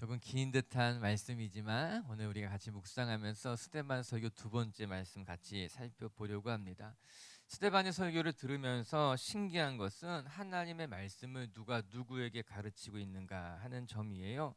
조금 긴 듯한 말씀이지만 오늘 우리가 같이 묵상하면서 스데반 설교 두 번째 말씀 같이 살펴보려고 합니다. 스데반의 설교를 들으면서 신기한 것은 하나님의 말씀을 누가 누구에게 가르치고 있는가 하는 점이에요.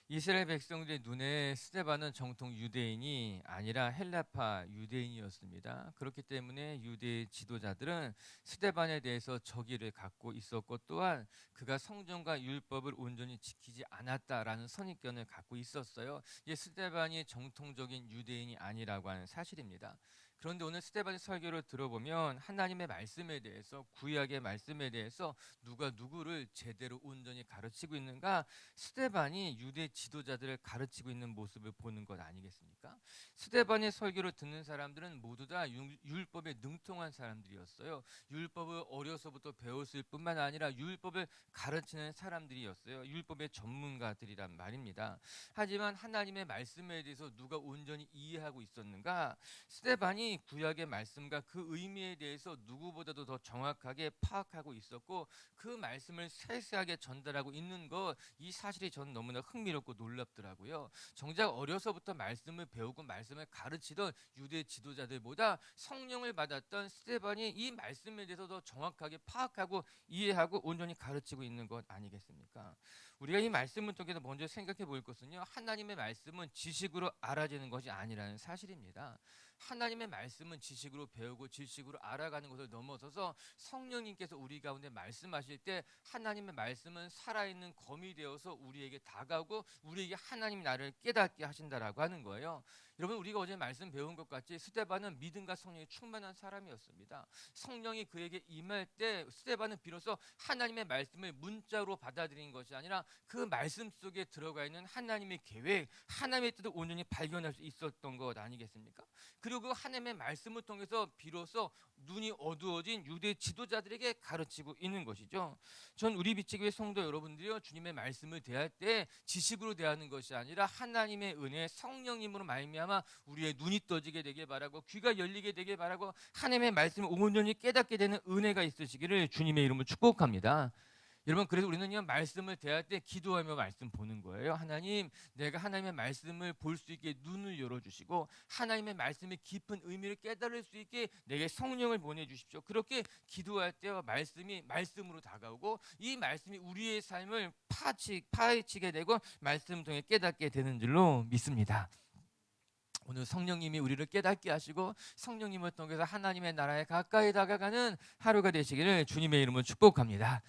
이스라엘 백성들의 눈에 스데반은 정통 유대인이 아니라 헬라파 유대인이었습니다. 그렇기 때문에 유대 지도자들은 스데반에 대해서 적의를 갖고 있었고, 또한 그가 성전과 율법을 온전히 지키지 않았다라는 선입견을 갖고 있었어요. 이게 스데반이 정통적인 유대인이 아니라고 하는 사실입니다. 그런데 오늘 스데반의 설교를 들어보면 하나님의 말씀에 대해서, 구약의 말씀에 대해서 누가 누구를 제대로 온전히 가르치고 있는가, 스데반이 유대 지도자들을 가르치고 있는 모습을 보는 것 아니겠습니까? 스데반의 설교를 듣는 사람들은 모두 다 율법에 능통한 사람들이었어요. 율법을 어려서부터 배웠을 뿐만 아니라 율법을 가르치는 사람들이었어요. 율법의 전문가들이란 말입니다. 하지만 하나님의 말씀에 대해서 누가 온전히 이해하고 있었는가? 스데반이 구약의 말씀과 그 의미에 대해서 누구보다도 더 정확하게 파악하고 있었고, 그 말씀을 세세하게 전달하고 있는 것, 이 사실이 저는 너무나 흥미롭고 놀랍더라고요. 정작 어려서부터 말씀을 배우고 말씀을 가르치던 유대 지도자들보다 성령을 받았던 스데반이 이 말씀에 대해서 더 정확하게 파악하고 이해하고 온전히 가르치고 있는 것 아니겠습니까? 우리가 이 말씀을 통해서 먼저 생각해 볼 것은요, 하나님의 말씀은 지식으로 알아지는 것이 아니라는 사실입니다. 하나님의 말씀은 지식으로 배우고 지식으로 알아가는 것을 넘어서서 성령님께서 우리 가운데 말씀하실 때 하나님의 말씀은 살아있는 검이 되어서 우리에게 다가오고 우리에게 하나님이 나를 깨닫게 하신다라고 하는 거예요. 여러분, 우리가 어제 말씀 배운 것 같이 스데반은 믿음과 성령이 충만한 사람이었습니다. 성령이 그에게 임할 때 스데반은 비로소 하나님의 말씀을 문자로 받아들인 것이 아니라 그 말씀 속에 들어가 있는 하나님의 계획, 하나님의 뜻을 온전히 발견할 수 있었던 것 아니겠습니까? 그리고 그 하나님의 말씀을 통해서 비로소 눈이 어두워진 유대 지도자들에게 가르치고 있는 것이죠. 전 우리 비치교회 성도 여러분들이요, 주님의 말씀을 대할 때 지식으로 대하는 것이 아니라 하나님의 은혜, 성령님으로 말미암아 우리의 눈이 떠지게 되길 바라고 귀가 열리게 되길 바라고 하나님의 말씀을 온전히 깨닫게 되는 은혜가 있으시기를 주님의 이름으로 축복합니다. 여러분, 그래서 우리는 말씀을 대할 때 기도하며 말씀 보는 거예요. 하나님, 내가 하나님의 말씀을 볼 수 있게 눈을 열어주시고 하나님의 말씀의 깊은 의미를 깨달을 수 있게 내게 성령을 보내주십시오. 그렇게 기도할 때 말씀이 말씀으로 다가오고 이 말씀이 우리의 삶을 파헤치게 되고 말씀 통해 깨닫게 되는 줄로 믿습니다. 오늘 성령님이 우리를 깨닫게 하시고 성령님을 통해서 하나님의 나라에 가까이 다가가는 하루가 되시기를 주님의 이름으로 축복합니다.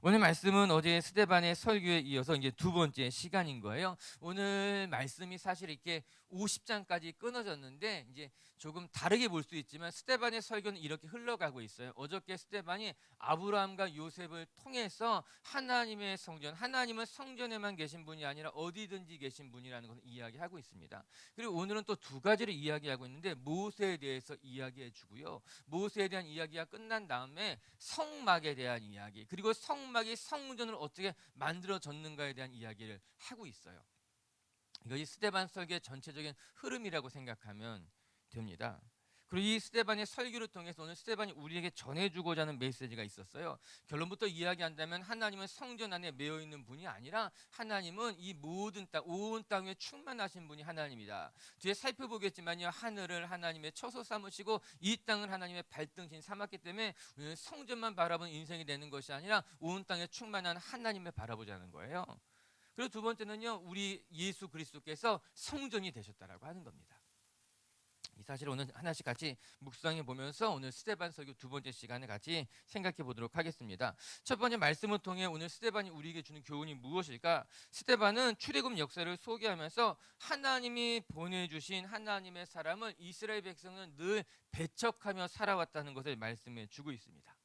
오늘 말씀은 어제 스데반의 설교에 이어서 이제 두 번째 시간인 거예요. 오늘 말씀이 사실 이렇게 50장까지 끊어졌는데 이제 조금 다르게 볼 수 있지만 스데반의 설교는 이렇게 흘러가고 있어요. 어저께 스데반이 아브라함과 요셉을 통해서 하나님의 성전, 하나님은 성전에만 계신 분이 아니라 어디든지 계신 분이라는 것을 이야기하고 있습니다. 그리고 오늘은 또 두 가지를 이야기하고 있는데 모세에 대해서 이야기해 주고요. 모세에 대한 이야기가 끝난 다음에 성막에 대한 이야기, 그리고 성막이 성전을 어떻게 만들어졌는가에 대한 이야기를 하고 있어요. 이것이 스데반 설교의 전체적인 흐름이라고 생각하면 됩니다. 그리고 이 스데반의 설교를 통해서 오늘 스데반이 우리에게 전해주고자 하는 메시지가 있었어요. 결론부터 이야기한다면 하나님은 성전 안에 매여 있는 분이 아니라 하나님은 이 모든 땅, 온 땅에 충만하신 분이 하나님이다. 뒤에 살펴보겠지만요, 하늘을 하나님의 처소 삼으시고 이 땅을 하나님의 발등신 삼았기 때문에 우리는 성전만 바라보는 인생이 되는 것이 아니라 온 땅에 충만한 하나님을 바라보자는 거예요. 그리고 두 번째는요, 우리 예수 그리스도께서 성전이 되셨다라고 하는 겁니다. 이 사실을 오늘 하나씩 같이 묵상해 보면서 오늘 스데반 설교 두 번째 시간을 같이 생각해 보도록 하겠습니다. 첫 번째 말씀을 통해 오늘 스데반이 우리에게 주는 교훈이 무엇일까? 스데반은 출애굽 역사를 소개하면서 하나님이 보내주신 하나님의 사람을 이스라엘 백성은 늘 배척하며 살아왔다는 것을 말씀해 주고 있습니다.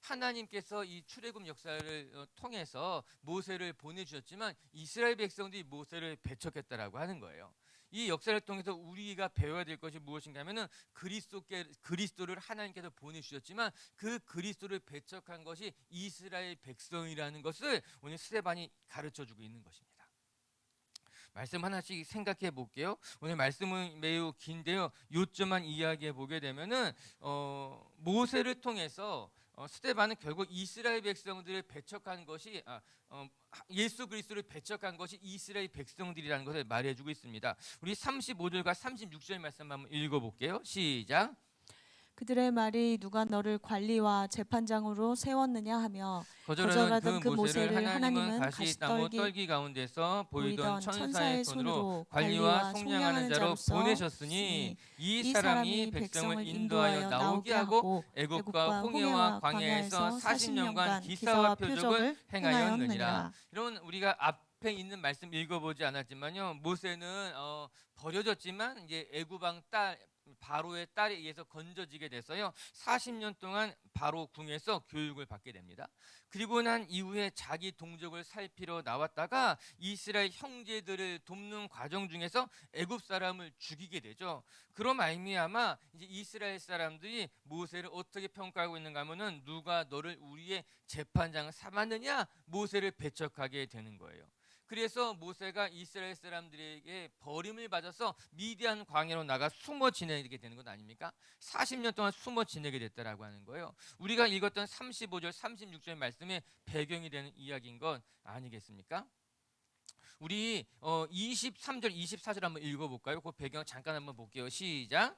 하나님께서 이 출애굽 역사를 통해서 모세를 보내주셨지만 이스라엘 백성들이 모세를 배척했다라고 하는 거예요. 이 역사를 통해서 우리가 배워야 될 것이 무엇인가 하면은 그리스도를 하나님께서 보내주셨지만 그 그리스도를 배척한 것이 이스라엘 백성이라는 것을 오늘 스데반이 가르쳐주고 있는 것입니다. 말씀 하나씩 생각해 볼게요. 오늘 말씀은 매우 긴데요, 요점만 이야기해 보게 되면은 모세를 통해서 스데반은 결국 이스라엘 백성들을 배척한 것이 예수 그리스도를 배척한 것이 이스라엘 백성들이라는 것을 말해주고 있습니다. 우리 35절과 36절 말씀 한번 읽어볼게요. 시작. 그들의 말이 누가 너를 관리와 재판장으로 세웠느냐 하며 거절하던 그 모세를 하나님은 하나님은 가시나무 떨기 가운데서 보이던 천사의 손으로 관리와 속량하는 자로 보내셨으니 이 사람이 백성을 인도하여 나오게 하고 애굽과 홍해와 광야에서 40년간 기사와 표적을 행하였느니라. 여러분, 우리가 앞에 있는 말씀 읽어보지 않았지만요, 모세는 버려졌지만 이제 애굽 왕 딸 바로의 딸에 의해서 건져지게 돼서요 40년 동안 바로 궁에서 교육을 받게 됩니다. 그리고 난 이후에 자기 동족을 살피러 나왔다가 이스라엘 형제들을 돕는 과정 중에서 애굽 사람을 죽이게 되죠. 그로 말미암아 이제 이스라엘 사람들이 모세를 어떻게 평가하고 있는가 하면은 누가 너를 우리의 재판장 삼았느냐, 모세를 배척하게 되는 거예요. 그래서 모세가 이스라엘 사람들에게 버림을 받아서 미디안 광야로 나가 숨어 지내게 되는 것 아닙니까? 40년 동안 숨어 지내게 됐다라고 하는 거예요. 우리가 읽었던 35절 36절 말씀의 배경이 되는 이야기인 것 아니겠습니까? 우리 23절 24절 한번 읽어볼까요? 그 배경 잠깐 한번 볼게요. 시작.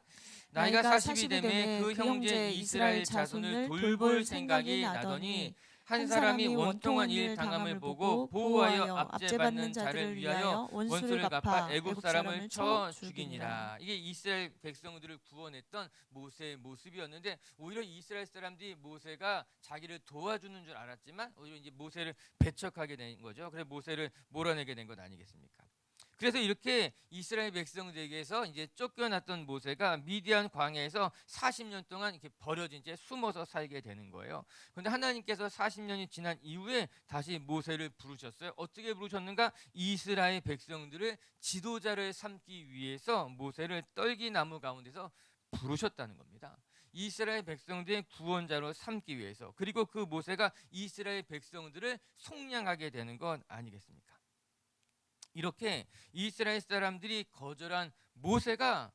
나이가 40이 되매 그 형제 이스라엘 자손을 돌볼 생각이 나더니 한 사람이 원통한 일 당함을 보고 보호하여 압제받는 자를 위하여 원수를 갚아 애굽 사람을 쳐 죽이니라. 이게 이스라엘 백성들을 구원했던 모세의 모습이었는데, 오히려 이스라엘 사람들이 모세가 자기를 도와주는 줄 알았지만 오히려 이제 모세를 배척하게 된 거죠. 그래서 모세를 몰아내게 된 것 아니겠습니까? 그래서 이렇게 이스라엘 백성들에게서 이제 쫓겨났던 모세가 미디안 광야에서 40년 동안 이렇게 버려진 채 숨어서 살게 되는 거예요. 그런데 하나님께서 40년이 지난 이후에 다시 모세를 부르셨어요. 어떻게 부르셨는가? 이스라엘 백성들을 지도자를 삼기 위해서 모세를 떨기나무 가운데서 부르셨다는 겁니다. 이스라엘 백성들의 구원자로 삼기 위해서. 그리고 그 모세가 이스라엘 백성들을 속량하게 되는 것 아니겠습니까? 이렇게 이스라엘 사람들이 거절한 모세가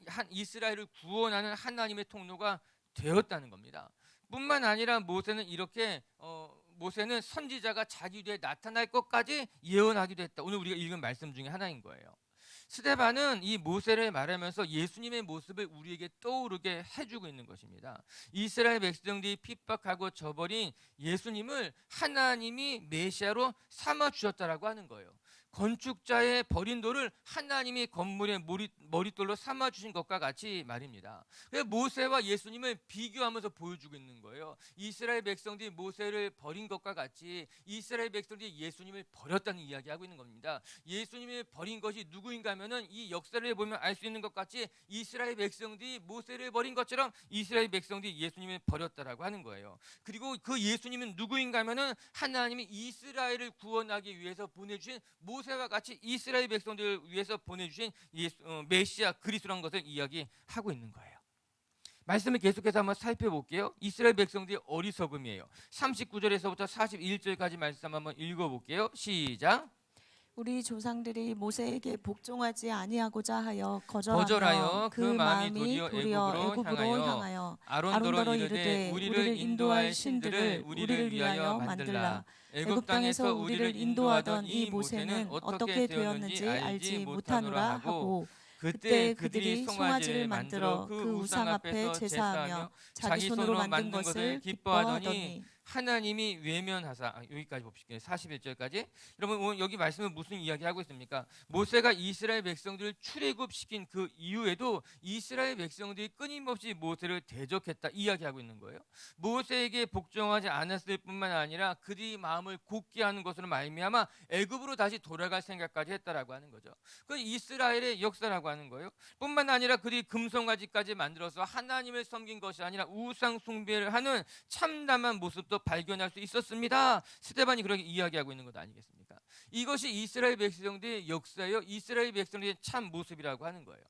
한 이스라엘을 구원하는 하나님의 통로가 되었다는 겁니다. 뿐만 아니라 모세는 이렇게 모세는 선지자가 자기 뒤에 나타날 것까지 예언하기도 했다. 오늘 우리가 읽은 말씀 중에 하나인 거예요. 스데반은 이 모세를 말하면서 예수님의 모습을 우리에게 떠오르게 해주고 있는 것입니다. 이스라엘 백성들이 핍박하고 저버린 예수님을 하나님이 메시아로 삼아 주셨다라고 하는 거예요. 건축자의 버린 돌을 하나님이 건물의 머릿돌로 삼아 주신 것과 같이 말입니다. 모세와 예수님을 비교하면서 보여주고 있는 거예요. 이스라엘 백성들이 모세를 버린 것과 같이 이스라엘 백성들이 예수님을 버렸다는 이야기하고 있는 겁니다. 예수님을 버린 것이 누구인가 하면은 이 역사를 보면 알 수 있는 것 같이 이스라엘 백성들이 모세를 버린 것처럼 이스라엘 백성들이 예수님을 버렸다라고 하는 거예요. 그리고 그 예수님은 누구인가 하면은 하나님이 이스라엘을 구원하기 위해서 보내주신 모세와 같이 이스라엘 백성들을 위해서 보내주신 메시아 그리스도라는 것을 이야기하고 있는 거예요. 말씀을 계속해서 한번 살펴볼게요. 이스라엘 백성들이 어리석음이에요. 39절에서부터 41절까지 말씀 한번 읽어볼게요. 시작. 우리 조상들이 모세에게 복종하지 아니하고자 하여 거절하여 그 마음이 도리어 애굽으로 향하여 아론더러 이르되 우리를 인도할 신들을 우리를 위하여 만들라. 애굽 땅에서 우리를 인도하던 이 모세는 어떻게 되었는지 알지 못하노라 하고, 그때 그들이 송아지를 만들어 그 우상 앞에 제사하며 자기 손으로 만든 것을 기뻐하더니 하나님이 외면하사, 여기까지 봅시다. 41절까지. 여러분, 오늘 여기 말씀은 무슨 이야기하고 있습니까? 모세가 이스라엘 백성들을 출애굽시킨 그 이후에도 이스라엘 백성들이 끊임없이 모세를 대적했다 이야기하고 있는 거예요. 모세에게 복종하지 않았을 뿐만 아니라 그들이 마음을 굳게 하는 것으로 말미암아 애굽으로 다시 돌아갈 생각까지 했다라고 하는 거죠. 그 이스라엘의 역사라고 하는 거예요. 뿐만 아니라 그들이 금송아지까지 만들어서 하나님을 섬긴 것이 아니라 우상 숭배를 하는 참담한 모습도 발견할 수 있었습니다. 스데반이 그렇게 이야기하고 있는 것 아니겠습니까? 이것이 이스라엘 백성들의 역사예요. 이스라엘 백성들의 참 모습이라고 하는 거예요.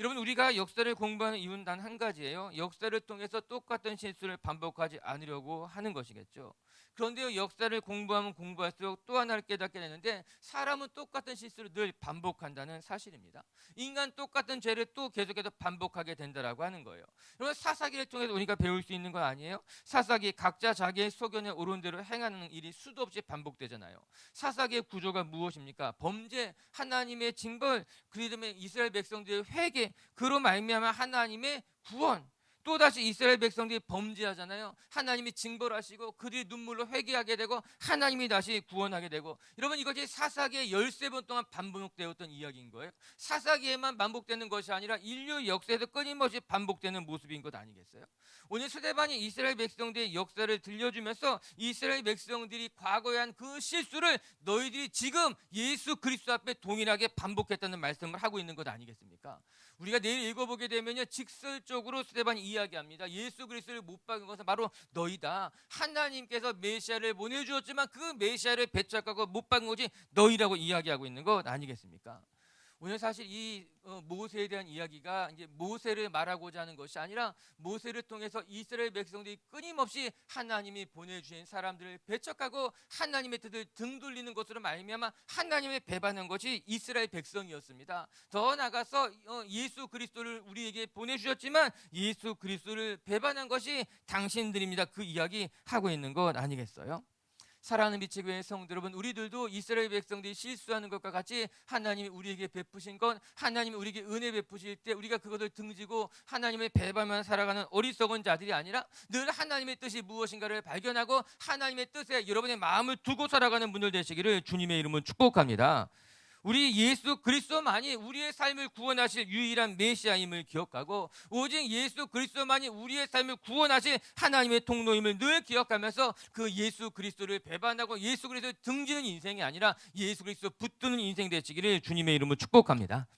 여러분, 우리가 역사를 공부하는 이유는 단 한 가지예요. 역사를 통해서 똑같은 실수를 반복하지 않으려고 하는 것이겠죠. 그런데요, 역사를 공부하면 공부할수록 또 하나를 깨닫게 되는데 사람은 똑같은 실수를 늘 반복한다는 사실입니다. 인간 똑같은 죄를 또 계속해서 반복하게 된다라고 하는 거예요. 그러면 사사기를 통해서 우리가 배울 수 있는 건 아니에요? 사사기 각자 자기의 소견에 오른 대로 행하는 일이 수도 없이 반복되잖아요. 사사기의 구조가 무엇입니까? 범죄, 하나님의 징벌, 그리고 이스라엘 백성들의 회개, 그로 말미암아 하나님의 구원. 또다시 이스라엘 백성들이 범죄하잖아요. 하나님이 징벌하시고 그들이 눈물로 회개하게 되고 하나님이 다시 구원하게 되고, 여러분 이것이 사사기에 13번 동안 반복되었던 이야기인 거예요. 사사기에만 반복되는 것이 아니라 인류 역사에서 끊임없이 반복되는 모습인 것 아니겠어요? 오늘 스데반이 이스라엘 백성들의 역사를 들려주면서 이스라엘 백성들이 과거에 한 그 실수를 너희들이 지금 예수 그리스도 앞에 동일하게 반복했다는 말씀을 하고 있는 것 아니겠습니까? 우리가 내일 읽어보게 되면요, 직설적으로 스데반이 이야기합니다. 예수 그리스도를 못 박은 것은 바로 너희다. 하나님께서 메시아를 보내주었지만 그 메시아를 배척하고 못 박은 것이 너희라고 이야기하고 있는 것 아니겠습니까? 오늘 사실 이 모세에 대한 이야기가 이제 모세를 말하고자 하는 것이 아니라 모세를 통해서 이스라엘 백성들이 끊임없이 하나님이 보내주신 사람들을 배척하고 하나님의 뜻을 등 돌리는 것으로 말미암아 하나님을 배반한 것이 이스라엘 백성이었습니다. 더 나아가서 예수 그리스도를 우리에게 보내주셨지만 예수 그리스도를 배반한 것이 당신들입니다. 그 이야기 하고 있는 것 아니겠어요? 사랑하는 빛의 교회 성도 여러분, 우리들도 이스라엘 백성들이 실수하는 것과 같이 하나님이 우리에게 베푸신 것, 하나님이 우리에게 은혜 베푸실 때 우리가 그것을 등지고 하나님의 배반만 살아가는 어리석은 자들이 아니라 늘 하나님의 뜻이 무엇인가를 발견하고 하나님의 뜻에 여러분의 마음을 두고 살아가는 분들 되시기를 주님의 이름으로 축복합니다. 우리 예수 그리스도만이 우리의 삶을 구원하실 유일한 메시아임을 기억하고 오직 예수 그리스도만이 우리의 삶을 구원하실 하나님의 통로임을 늘 기억하면서 그 예수 그리스도를 배반하고 예수 그리스도를 등지는 인생이 아니라 예수 그리스도 붙드는 인생 되시기를 주님의 이름으로 축복합니다.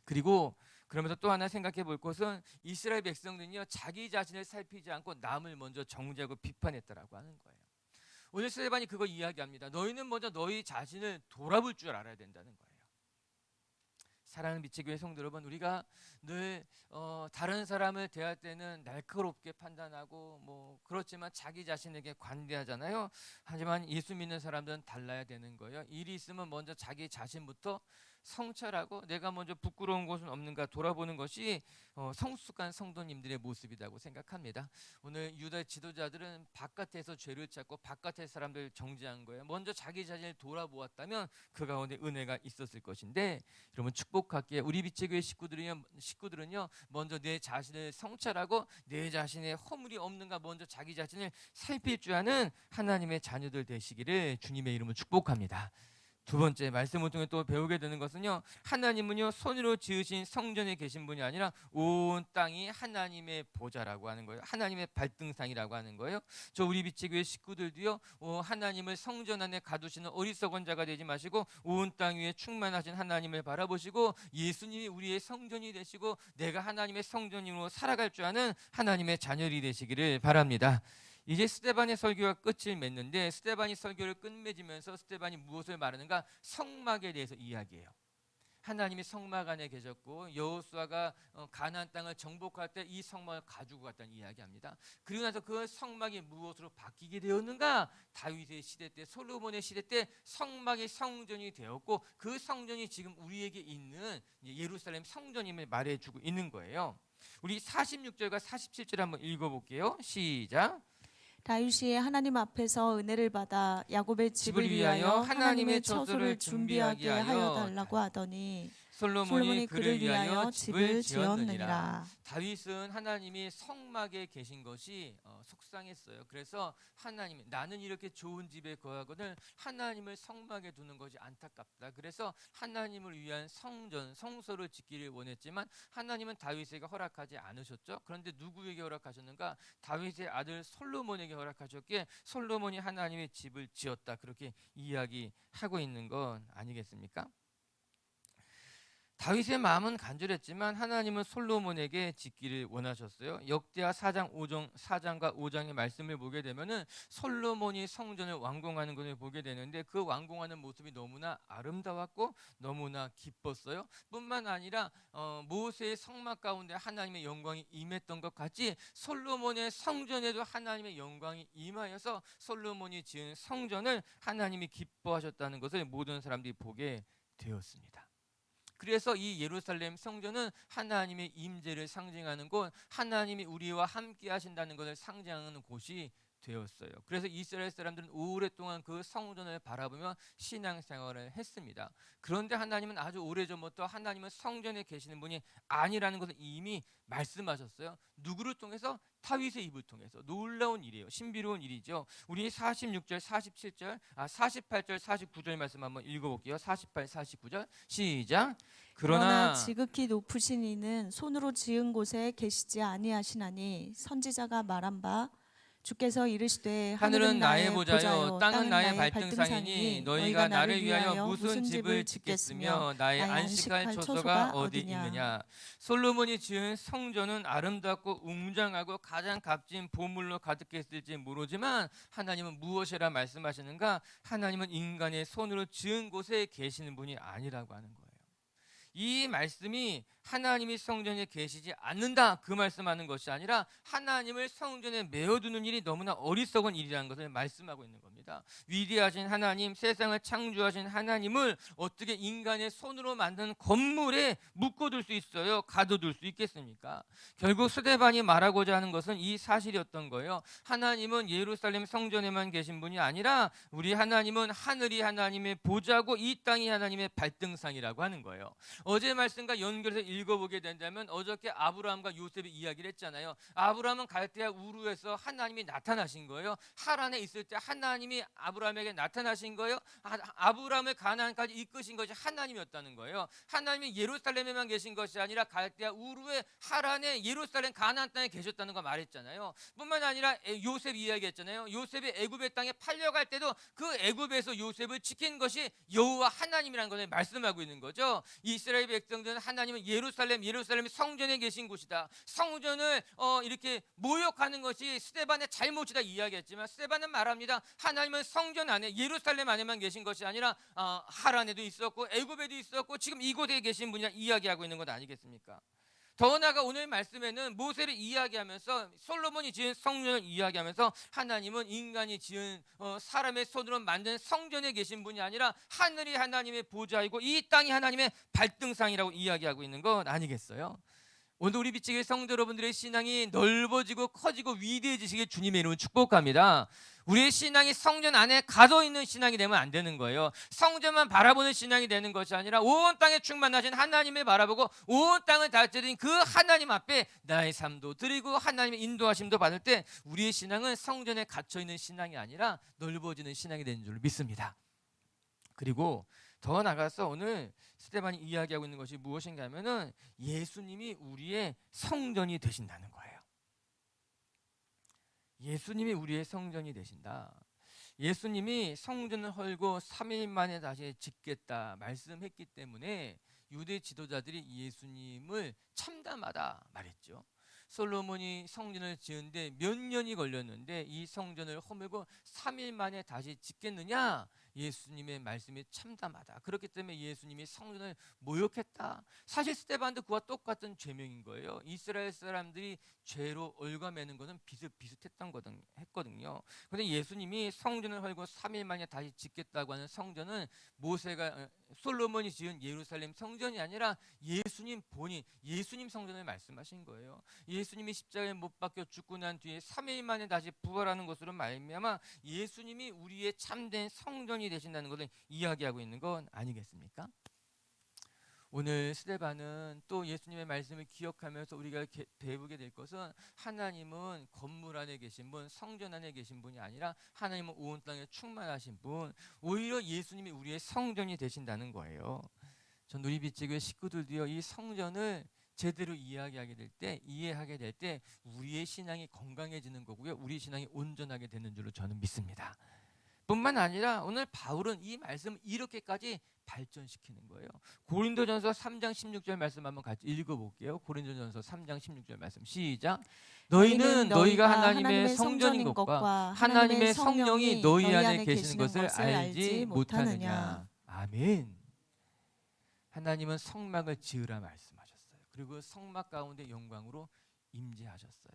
그리고 그러면서 또 하나 생각해 볼 것은 이스라엘 백성들은요, 자기 자신을 살피지 않고 남을 먼저 정죄하고 비판했다라고 하는 거예요. 오늘 스데반이 그거 이야기합니다. 너희는 먼저 너희 자신을 돌아볼 줄 알아야 된다는 거예요. 사랑하는 빛의 교회 성도 여러분, 우리가 늘 다른 사람을 대할 때는 날카롭게 판단하고 그렇지만 자기 자신에게 관대하잖아요. 하지만 예수 믿는 사람들은 달라야 되는 거예요. 일이 있으면 먼저 자기 자신부터 성찰하고 내가 먼저 부끄러운 곳은 없는가 돌아보는 것이 성숙한 성도님들의 모습이라고 생각합니다. 오늘 유다 지도자들은 바깥에서 죄를 찾고 바깥의 사람들을 정죄한 거예요. 먼저 자기 자신을 돌아보았다면 그 가운데 은혜가 있었을 것인데, 여러분 축복할게요. 우리 빛의 교회 식구들은요 먼저 내 자신을 성찰하고 내 자신의 허물이 없는가 먼저 자기 자신을 살필 줄 아는 하나님의 자녀들 되시기를 주님의 이름으로 축복합니다. 두 번째 말씀을 통해 또 배우게 되는 것은요, 하나님은요 손으로 지으신 성전에 계신 분이 아니라 온 땅이 하나님의 보좌라고 하는 거예요. 하나님의 발등상이라고 하는 거예요. 저 우리 빛의 교회 식구들도요, 하나님을 성전 안에 가두시는 어리석은 자가 되지 마시고 온 땅 위에 충만하신 하나님을 바라보시고 예수님이 우리의 성전이 되시고 내가 하나님의 성전으로 살아갈 줄 아는 하나님의 자녀들이 되시기를 바랍니다. 이제 스데반의 설교가 끝을 맺는데, 스데반이 설교를 끝맺으면서 스데반이 무엇을 말하는가? 성막에 대해서 이야기해요. 하나님이 성막 안에 계셨고 여호수아가 가나안 땅을 정복할 때 이 성막을 가지고 갔다는 이야기합니다. 그리고 나서 그 성막이 무엇으로 바뀌게 되었는가? 다윗의 시대 때, 솔로몬의 시대 때 성막이 성전이 되었고 그 성전이 지금 우리에게 있는 예루살렘 성전임을 말해주고 있는 거예요. 우리 46절과 47절 한번 읽어볼게요. 시작. 다윗이 하나님 앞에서 은혜를 받아 야곱의 집을 위하여 하나님의 처소를 준비하게 하여 달라고 하더니 솔로몬이 그를 위하여 집을 지었느니라. 다윗은 하나님이 성막에 계신 것이 속상했어요. 그래서 하나님이 나는 이렇게 좋은 집에 거하거든 하나님을 성막에 두는 것이 안타깝다. 그래서 하나님을 위한 성전, 성소를 짓기를 원했지만 하나님은 다윗에게 허락하지 않으셨죠. 그런데 누구에게 허락하셨는가? 다윗의 아들 솔로몬에게 허락하셨기에 솔로몬이 하나님의 집을 지었다. 그렇게 이야기하고 있는 건 아니겠습니까? 다윗의 마음은 간절했지만 하나님은 솔로몬에게 짓기를 원하셨어요. 역대하 4장과 5장의 말씀을 보게 되면은 솔로몬이 성전을 완공하는 것을 보게 되는데 그 완공하는 모습이 너무나 아름다웠고 너무나 기뻤어요. 뿐만 아니라 모세의 성막 가운데 하나님의 영광이 임했던 것 같이 솔로몬의 성전에도 하나님의 영광이 임하여서 솔로몬이 지은 성전을 하나님이 기뻐하셨다는 것을 모든 사람들이 보게 되었습니다. 그래서 이 예루살렘 성전은 하나님의 임재를 상징하는 곳, 하나님이 우리와 함께 하신다는 것을 상징하는 곳이 되었어요. 그래서 이스라엘 사람들은 오랫동안 그 성전을 바라보며 신앙생활을 했습니다. 그런데 하나님은 아주 오래전부터 하나님은 성전에 계시는 분이 아니라는 것을 이미 말씀하셨어요. 누구를 통해서? 다윗의 입을 통해서. 놀라운 일이에요. 신비로운 일이죠. 우리 46절, 47절, 48절, 49절 말씀 한번 읽어볼게요. 48, 49절 시작. 그러나 지극히 높으신 이는 손으로 지은 곳에 계시지 아니하시나니 선지자가 말한 바 주께서 이르시되 하늘은 나의 보좌요 땅은 나의 발등상이니 너희가 나를 위하여 무슨 집을 짓겠으며 나의 안식할 처소가 어디 있느냐. 솔로몬이 지은 성전은 아름답고 웅장하고 가장 값진 보물로 가득했을지 모르지만 하나님은 무엇이라 말씀하시는가? 하나님은 인간의 손으로 지은 곳에 계시는 분이 아니라고 하는 거예요. 이 말씀이 하나님이 성전에 계시지 않는다 그 말씀하는 것이 아니라 하나님을 성전에 메어두는 일이 너무나 어리석은 일이라는 것을 말씀하고 있는 겁니다. 위대하신 하나님, 세상을 창조하신 하나님을 어떻게 인간의 손으로 만든 건물에 묶어둘 수 있어요? 가둬둘 수 있겠습니까? 결국 스데반이 말하고자 하는 것은 이 사실이었던 거예요. 하나님은 예루살렘 성전에만 계신 분이 아니라 우리 하나님은 하늘이 하나님의 보좌고 이 땅이 하나님의 발등상이라고 하는 거예요. 어제 말씀과 연결해서 읽어보게 된다면 어저께 아브라함과 요셉의 이야기를 했잖아요. 아브라함은 갈대아 우르에서 하나님이 나타나신 거예요. 하란에 있을 때 하나님이 아브라함에게 나타나신 거예요. 아브라함을 가나안까지 이끄신 것이 하나님이었다는 거예요. 하나님이 예루살렘에만 계신 것이 아니라 갈대아 우르에 하란에 예루살렘 가나안 땅에 계셨다는 거 말했잖아요. 뿐만 아니라 요셉 이야기했잖아요. 요셉이 애굽의 땅에 팔려갈 때도 그 애굽에서 요셉을 지킨 것이 여호와 하나님이라는 것을 말씀하고 있는 거죠. 이스라엘 백성들은 하나님은 예루살렘 성전에 계신 곳이다. 성전을 이렇게 모욕하는 것이 스데반의 잘못이다 이야기했지만 스데반은 말합니다. 하나님은 성전 안에 예루살렘 안에만 계신 것이 아니라 하란에도 있었고 애굽에도 있었고 지금 이곳에 계신 분이라 이야기하고 있는 것 아니겠습니까? 더 나아가 오늘 말씀에는 모세를 이야기하면서 솔로몬이 지은 성전을 이야기하면서 하나님은 인간이 지은 사람의 손으로 만든 성전에 계신 분이 아니라 하늘이 하나님의 보좌이고 이 땅이 하나님의 발등상이라고 이야기하고 있는 것 아니겠어요? 오늘 우리 빛지길 성도 여러분들의 신앙이 넓어지고 커지고 위대해지시길 주님의 이름으로 축복합니다. 우리의 신앙이 성전 안에 가둬있는 신앙이 되면 안 되는 거예요. 성전만 바라보는 신앙이 되는 것이 아니라 온 땅에 충만하신 하나님을 바라보고 온 땅을 다스리는 그 하나님 앞에 나의 삶도 드리고 하나님의 인도하심도 받을 때 우리의 신앙은 성전에 갇혀있는 신앙이 아니라 넓어지는 신앙이 되는 줄 믿습니다. 그리고 더 나가서 오늘 스데반이 이야기하고 있는 것이 무엇인가 하면은 예수님이 우리의 성전이 되신다는 거예요. 예수님이 우리의 성전이 되신다. 예수님이 성전을 헐고 3일 만에 다시 짓겠다 말씀했기 때문에 유대 지도자들이 예수님을 참담하다 말했죠. 솔로몬이 성전을 지은데 몇 년이 걸렸는데 이 성전을 허물고 3일 만에 다시 짓겠느냐? 예수님의 말씀이 참담하다. 그렇기 때문에 예수님이 성전을 모욕했다. 사실 스데반도 그와 똑같은 죄명인 거예요. 이스라엘 사람들이 죄로 얽어매는 것은 비슷비슷했던 했거든요. 그런데 예수님이 성전을 헐고 3일 만에 다시 짓겠다고 하는 성전은 솔로몬이 지은 예루살렘 성전이 아니라 예수님 본인, 예수님 성전을 말씀하신 거예요. 예수님이 십자가에 못 박혀 죽고 난 뒤에 3일 만에 다시 부활하는 것으로 말미암아 예수님이 우리의 참된 성전이 되신다는 것을 이야기하고 있는 건 아니겠습니까? 오늘 스데반은 또 예수님의 말씀을 기억하면서 우리가 배우게 될 것은 하나님은 건물 안에 계신 분, 성전 안에 계신 분이 아니라 하나님은 온 땅에 충만하신 분, 오히려 예수님이 우리의 성전이 되신다는 거예요. 전 누리빛교회 식구들도요, 이 성전을 제대로 이해하게 될 때 우리의 신앙이 건강해지는 거고요, 우리 신앙이 온전하게 되는 줄로 저는 믿습니다. 뿐만 아니라 오늘 바울은 이 말씀을 이렇게까지 발전시키는 거예요. 고린도전서 3장 16절 말씀 한번 같이 읽어볼게요. 고린도전서 3장 16절 말씀 시작. 너희는 너희가 하나님의 성전인 것과 하나님의 성령이 너희 안에 계시는 것을 알지 못하느냐. 아멘. 하나님은 성막을 지으라 말씀하셨어요. 그리고 성막 가운데 영광으로 임재하셨어요.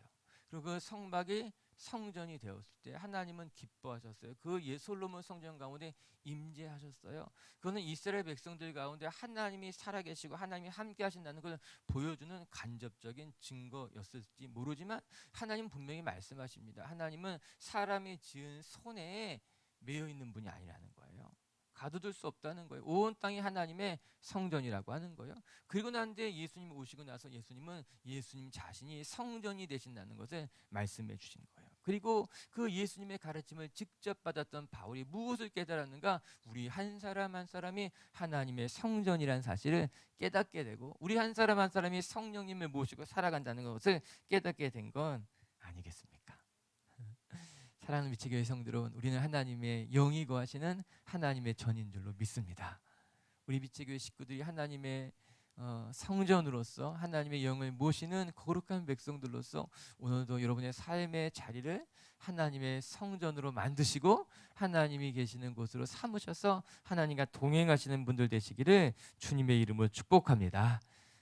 그리고 그 성막이 성전이 되었을 때 하나님은 기뻐하셨어요. 그 솔로몬 성전 가운데 임재하셨어요. 그거는 이스라엘 백성들 가운데 하나님이 살아계시고 하나님이 함께 하신다는 걸 보여주는 간접적인 증거였을지 모르지만 하나님은 분명히 말씀하십니다. 하나님은 사람이 지은 손에 매여 있는 분이 아니라는 거예요. 가둬둘 수 없다는 거예요. 온 땅이 하나님의 성전이라고 하는 거예요. 그리고 난 뒤에 예수님 오시고 나서 예수님은 예수님 자신이 성전이 되신다는 것을 말씀해 주신 거예요. 그리고 그 예수님의 가르침을 직접 받았던 바울이 무엇을 깨달았는가? 우리 한 사람 한 사람이 하나님의 성전이라는 사실을 깨닫게 되고 우리 한 사람 한 사람이 성령님을 모시고 살아간다는 것을 깨닫게 된 건 아니겠습니까? 사랑하는 미치교회 성들은 우리는 하나님의 영이 거하시는 하나님의 전인 줄로 믿습니다. 우리 미치교회 식구들이 하나님의 성전으로서 하나님의 영을 모시는 거룩한 백성들로서 오늘도 여러분의 삶의 자리를 하나님의 성전으로 만드시고 하나님이 계시는 곳으로 삼으셔서 하나님과 동행하시는 분들 되시기를 주님의 이름으로 축복합니다.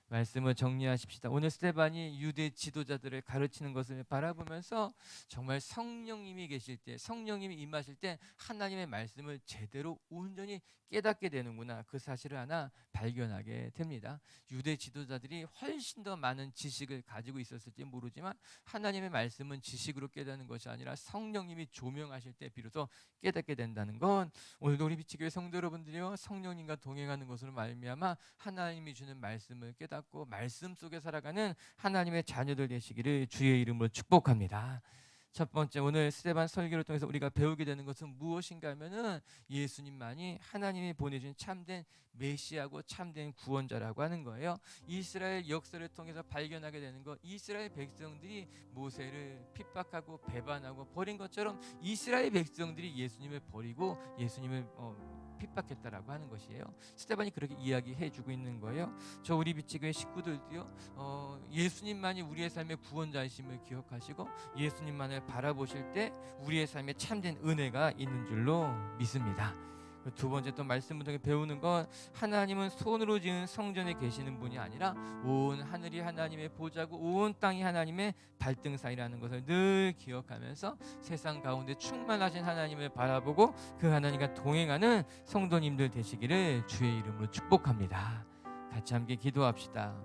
말씀을 정리하십시다. 오늘 스데반이 유대 지도자들을 가르치는 것을 바라보면서 정말 성령님이 계실 때, 성령님이 임하실 때 하나님의 말씀을 제대로 온전히 깨닫게 되는구나, 그 사실을 하나 발견하게 됩니다. 유대 지도자들이 훨씬 더 많은 지식을 가지고 있었을지 모르지만 하나님의 말씀은 지식으로 깨닫는 것이 아니라 성령님이 조명하실 때 비로소 깨닫게 된다는 건 오늘도 우리 비치교회 성도 여러분들이요, 성령님과 동행하는 것으로 말미암아 하나님이 주는 말씀을 깨닫고 말씀 속에 살아가는 하나님의 자녀들 되시기를 주의 이름으로 축복합니다. 첫 번째, 오늘 스데반 설교를 통해서 우리가 배우게 되는 것은 무엇인가 하면은 예수님만이 하나님이 보내준 참된 메시아고 참된 구원자라고 하는 거예요. 이스라엘 역사를 통해서 발견하게 되는 것, 이스라엘 백성들이 모세를 핍박하고 배반하고 버린 것처럼 이스라엘 백성들이 예수님을 버리고 예수님을 핍박했다라고 하는 것이에요. 스데반이 그렇게 이야기해주고 있는 거예요. 저 우리 비치교회 식구들도요, 예수님만이 우리의 삶의 구원자이심을 기억하시고 예수님만을 바라보실 때 우리의 삶에 참된 은혜가 있는 줄로 믿습니다. 두 번째, 또 말씀을 통해 배우는 건 하나님은 손으로 지은 성전에 계시는 분이 아니라 온 하늘이 하나님의 보좌고 온 땅이 하나님의 발등상이라는 것을 늘 기억하면서 세상 가운데 충만하신 하나님을 바라보고 그 하나님과 동행하는 성도님들 되시기를 주의 이름으로 축복합니다. 같이 함께 기도합시다.